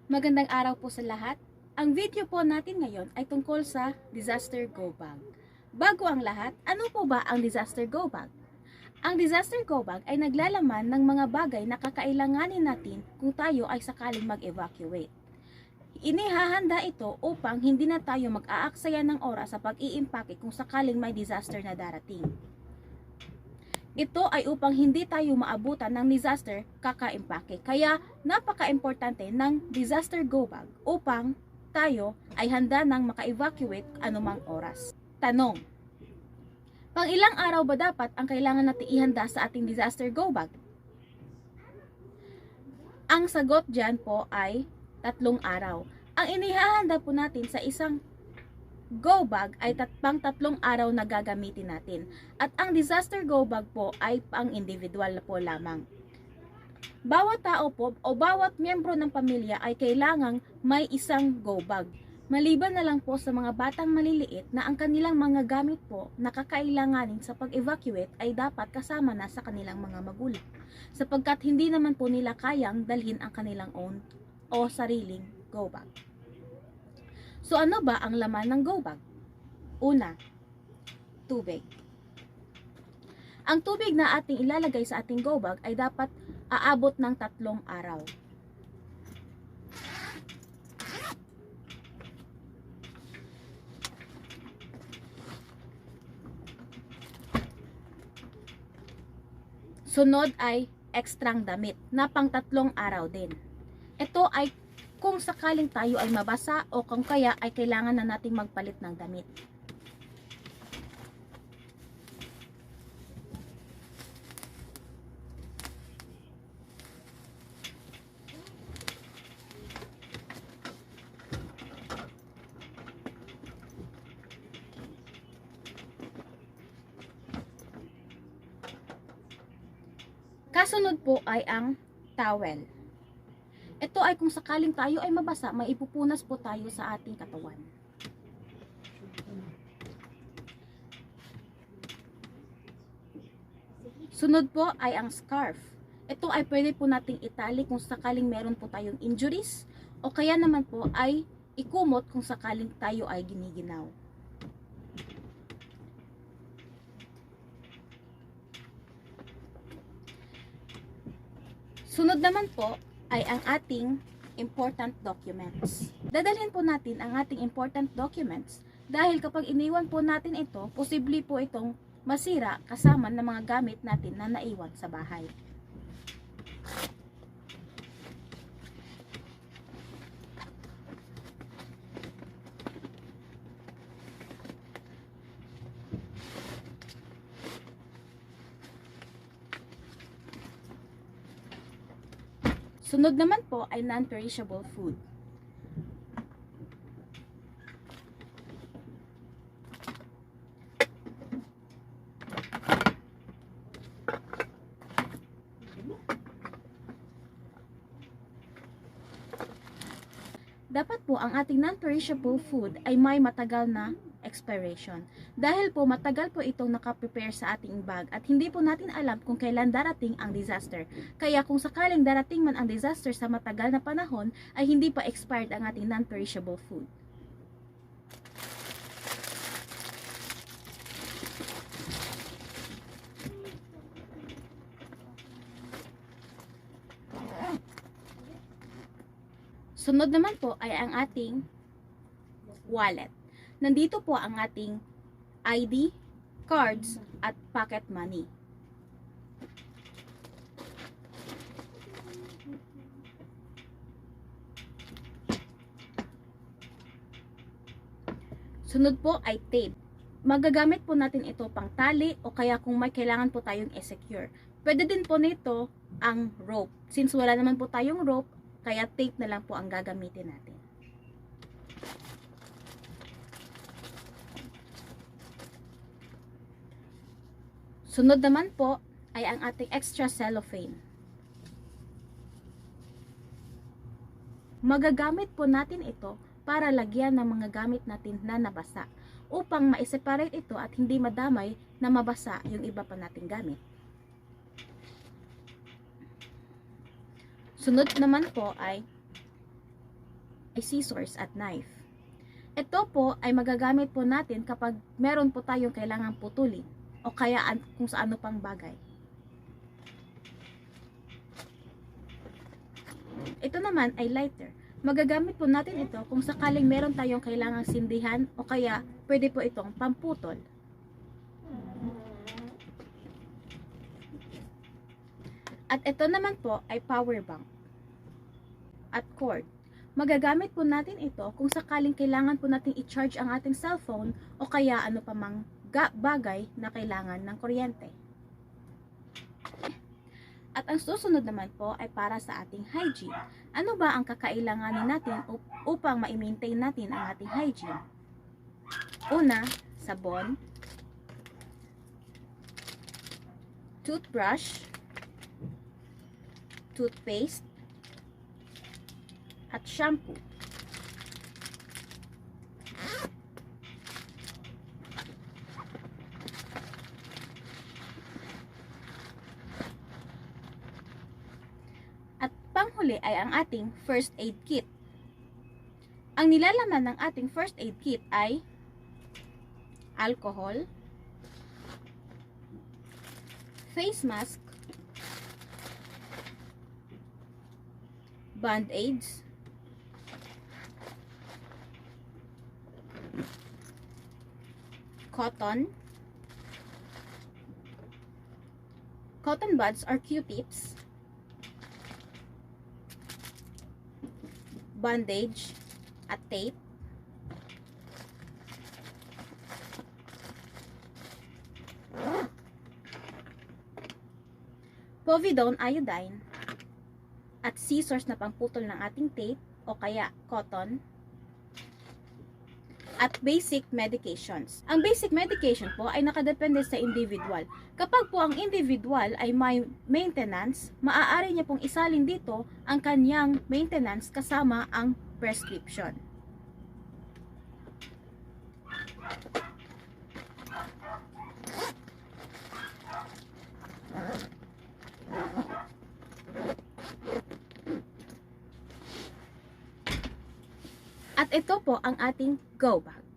Magandang araw po sa lahat. Ang video po natin ngayon ay tungkol sa disaster go bag. Bago ang lahat, ano po ba ang disaster go bag? Ang disaster go bag ay naglalaman ng mga bagay na kakailanganin natin kung tayo ay sakaling mag-evacuate. Inihahanda ito upang hindi na tayo mag-aaksaya ng oras sa pag-iimpake kung sakaling may disaster na darating. Ito ay upang hindi tayo maabutan ng disaster kakaimpake. Kaya napaka-importante ng disaster go bag upang tayo ay handa ng maka-evacuate anumang oras. Tanong: pang ilang araw ba dapat ang kailangan natin ihanda sa ating disaster go bag? Ang sagot dyan po ay 3 araw. Ang inihahanda po natin sa isang go bag ay pang 3 araw na gagamitin natin. At ang disaster go bag po ay pang individual po lamang. Bawat tao po o bawat miyembro ng pamilya ay kailangang may isang go bag. Maliban na lang po sa mga batang maliliit na ang kanilang mga gamit po na kakailanganin sa pag-evacuate ay dapat kasama na sa kanilang mga magulang. Sapagkat hindi naman po nila kayang dalhin ang kanilang own o sariling go bag. So ano ba ang laman ng go bag? Una, tubig. Ang tubig na ating ilalagay sa ating go bag ay dapat aabot ng 3 araw. Sunod ay ekstrang damit na pang 3 araw din. Ito ay kung sakaling tayo ay mabasa o kung kaya ay kailangan na nating magpalit ng damit. Kasunod po ay ang towel. Ito ay kung sakaling tayo ay mabasa, maipupunas po tayo sa ating katawan. Sunod po ay ang scarf. Ito ay pwede po nating itali kung sakaling meron po tayong injuries o kaya naman po ay ikumot kung sakaling tayo ay giniginaw. Sunod naman po ay ang ating important documents. Dadalhin po natin ang ating important documents dahil kapag iniwan po natin ito, posible po itong masira kasama ng mga gamit natin na naiwan sa bahay. Sunod naman po ay non-perishable food. Dapat po ang ating non-perishable food ay may matagal na expiration. Dahil po matagal po itong nakaprepare sa ating bag at hindi po natin alam kung kailan darating ang disaster. Kaya kung sakaling darating man ang disaster sa matagal na panahon ay hindi pa expired ang ating non-perishable food. Sunod naman po ay ang ating wallet. Nandito po ang ating ID, cards, at pocket money. Sunod po ay tape. Magagamit po natin ito pang tali o kaya kung may kailangan po tayong i-secure. Pwede din po nito ang rope. Since wala naman po tayong rope, kaya tape na lang po ang gagamitin natin. Sunod naman po ay ang ating extra cellophane. Magagamit po natin ito para lagyan ng mga gamit natin na nabasa upang ma-separate ito at hindi madamay na mabasa yung iba pa nating gamit. Sunod naman po ay scissors at knife. Ito po ay magagamit po natin kapag meron po tayong kailangang putulin o kaya kung sa ano pang bagay. Ito naman ay lighter. Magagamit po natin ito kung sakaling meron tayong kailangang sindihan o kaya pwede po itong pamputol. At ito naman po ay power bank at cord. Magagamit po natin ito kung sakaling kailangan po natin i-charge ang ating cellphone o kaya ano pa mang bagay na kailangan ng kuryente. At ang susunod naman po ay para sa ating hygiene. Ano ba ang kakailanganin natin upang ma-maintain natin ang ating hygiene? Una, sabon, toothbrush, toothpaste, at shampoo. At panghuli ay ang ating first aid kit. Ang nilalaman ng ating first aid kit ay alcohol, face mask, band-aids, cotton buds or Q-tips, bandage at tape, povidone iodine, at scissors na pangputol ng ating tape o kaya cotton, at basic medications. Ang basic medication po ay nakadepende sa individual. Kapag po ang individual ay may maintenance, maaari niya pong isalin dito ang kanyang maintenance kasama ang prescription. At ito po ang ating go bag.